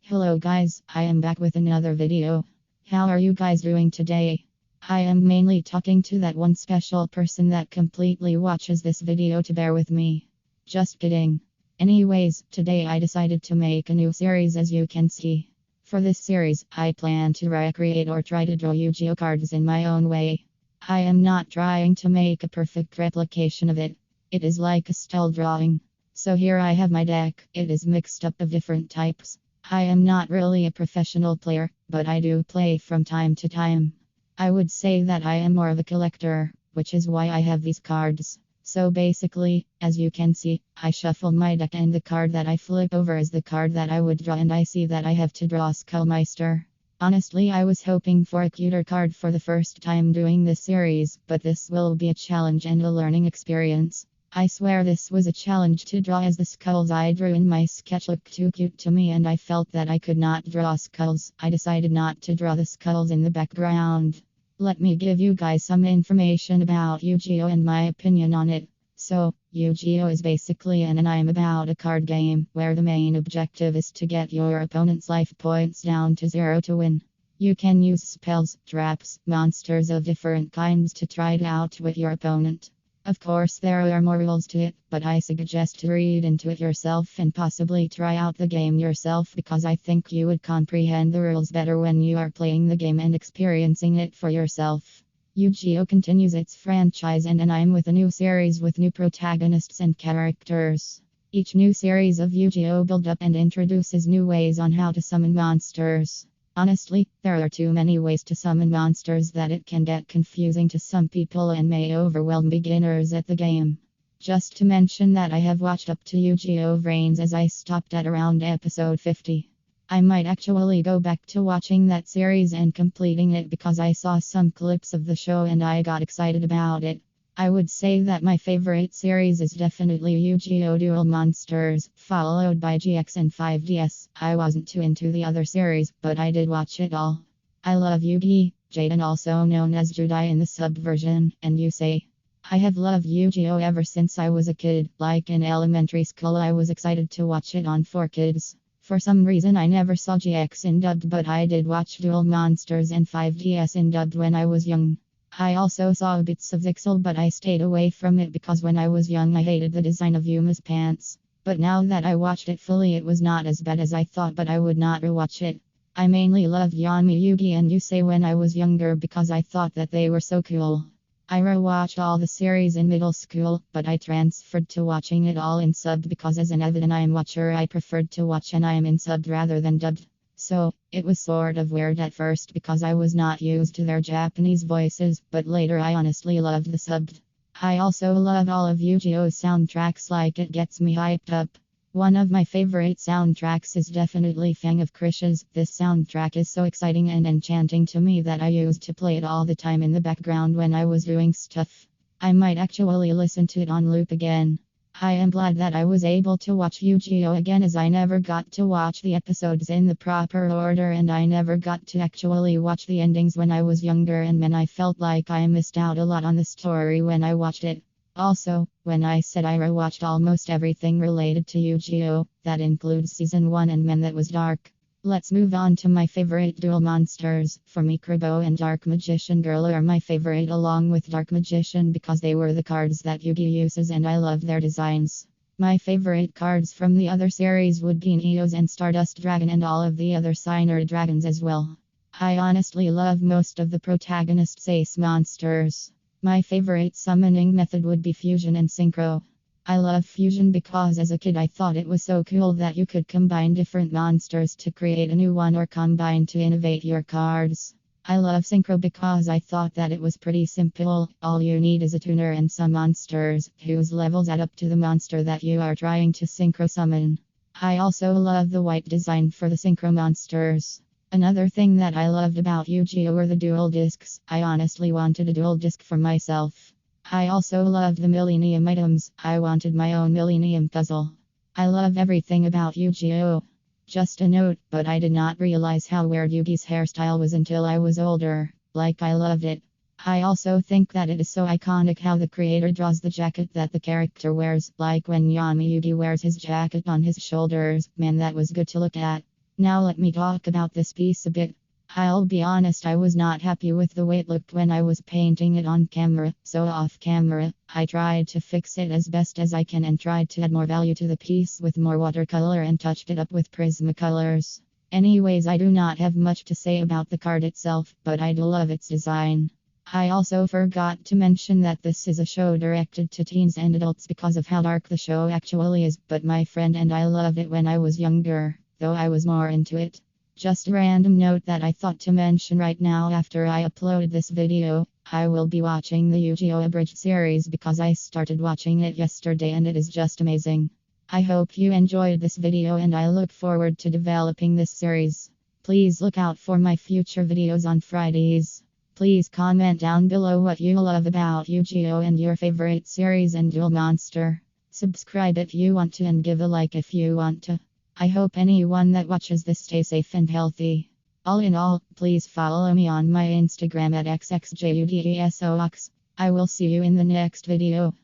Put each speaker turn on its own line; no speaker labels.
Hello guys, I am back with another video. How are you guys doing today? I am mainly talking to that one special person that completely watches this video to bear with me. Just kidding. Anyways, today I decided to make a new series, as you can see. For this series, I plan to recreate or try to draw Yu-Gi-Oh cards in my own way. I am not trying to make a perfect replication of it. It is like a style drawing. So here I have my deck. It is mixed up of different types. I am not really a professional player, but I do play from time to time. I would say that I am more of a collector, which is why I have these cards. So basically, as you can see, I shuffle my deck and the card that I flip over is the card that I would draw, and I see that I have to draw Meister. Honestly, I was hoping for a cuter card for the first time doing this series, but this will be a challenge and a learning experience. I swear this was a challenge to draw, as the skulls I drew in my sketch looked too cute to me and I felt that I could not draw skulls. I decided not to draw the skulls in the background. Let me give you guys some information about Yu-Gi-Oh and my opinion on it. So, Yu-Gi-Oh is basically an anime about a card game, where the main objective is to get your opponent's life points down to 0 to win. You can use spells, traps, monsters of different kinds to try it out with your opponent. Of course, there are more rules to it, but I suggest to read into it yourself and possibly try out the game yourself, because I think you would comprehend the rules better when you are playing the game and experiencing it for yourself. Yu-Gi-Oh continues its franchise and anime with a new series with new protagonists and characters. Each new series of Yu-Gi-Oh builds up and introduces new ways on how to summon monsters. Honestly, there are too many ways to summon monsters that it can get confusing to some people and may overwhelm beginners at the game. Just to mention that I have watched up to Yu-Gi-Oh Reigns, as I stopped at around episode 50. I might actually go back to watching that series and completing it, because I saw some clips of the show and I got excited about it. I would say that my favorite series is definitely Yu-Gi-Oh! Duel Monsters, followed by GX and 5DS. I wasn't too into the other series, but I did watch it all. I love Yugi, Jaden, also known as Judai in the subversion, and Yusei. I have loved Yu-Gi-Oh! Ever since I was a kid. Like in elementary school, I was excited to watch it on 4Kids. For some reason I never saw GX in dubbed, but I did watch Duel Monsters and 5DS in dubbed when I was young. I also saw bits of Zixel, but I stayed away from it because when I was young I hated the design of Yuma's pants. But now that I watched it fully, it was not as bad as I thought, but I would not rewatch it. I mainly loved Yami, Yugi and Yusei when I was younger because I thought that they were so cool. I rewatched all the series in middle school, but I transferred to watching it all in subbed because as an avid anime watcher I preferred to watch anime in subbed rather than dubbed. So, it was sort of weird at first because I was not used to their Japanese voices, but later I honestly loved the subbed. I also love all of Yu-Gi-Oh's soundtracks, like it gets me hyped up. One of my favorite soundtracks is definitely Fang of Krish's. This soundtrack is so exciting and enchanting to me that I used to play it all the time in the background when I was doing stuff. I might actually listen to it on loop again. I am glad that I was able to watch Yu-Gi-Oh again, as I never got to watch the episodes in the proper order and I never got to actually watch the endings when I was younger, and then I felt like I missed out a lot on the story when I watched it. Also, when I said I rewatched almost everything related to Yu-Gi-Oh, that includes season 1 and Men That Was Dark. Let's move on to my favorite duel monsters. For me, Kurobo and Dark Magician Girl are my favorite, along with Dark Magician, because they were the cards that Yugi uses and I love their designs. My favorite cards from the other series would be Neos and Stardust Dragon, and all of the other Signer dragons as well. I honestly love most of the protagonists' ace monsters. My favorite summoning method would be Fusion and Synchro. I love Fusion because as a kid I thought it was so cool that you could combine different monsters to create a new one, or combine to innovate your cards. I love Synchro because I thought that it was pretty simple. All you need is a tuner and some monsters, whose levels add up to the monster that you are trying to synchro summon. I also love the white design for the synchro monsters. Another thing that I loved about Yu-Gi-Oh were the dual discs. I honestly wanted a dual disc for myself. I also loved the Millennium items. I wanted my own Millennium puzzle. I love everything about Yu-Gi-Oh! Just a note, but I did not realize how weird Yugi's hairstyle was until I was older. Like, I loved it. I also think that it is so iconic how the creator draws the jacket that the character wears, like when Yami Yugi wears his jacket on his shoulders. Man, that was good to look at. Now let me talk about this piece a bit. I'll be honest, I was not happy with the way it looked when I was painting it on camera, so off camera, I tried to fix it as best as I can and tried to add more value to the piece with more watercolor and touched it up with Prismacolors. Anyways, I do not have much to say about the card itself, but I do love its design. I also forgot to mention that this is a show directed to teens and adults because of how dark the show actually is, but my friend and I loved it when I was younger, though I was more into it. Just a random note that I thought to mention right now after I upload this video, I will be watching the Yu-Gi-Oh! Abridged series because I started watching it yesterday and it is just amazing. I hope you enjoyed this video and I look forward to developing this series. Please look out for my future videos on Fridays. Please comment down below what you love about Yu-Gi-Oh! And your favorite series and dual monster. Subscribe if you want to and give a like if you want to. I hope anyone that watches this stays safe and healthy. All in all, please follow me on my Instagram at XxJudeso.oxX. I will see you in the next video.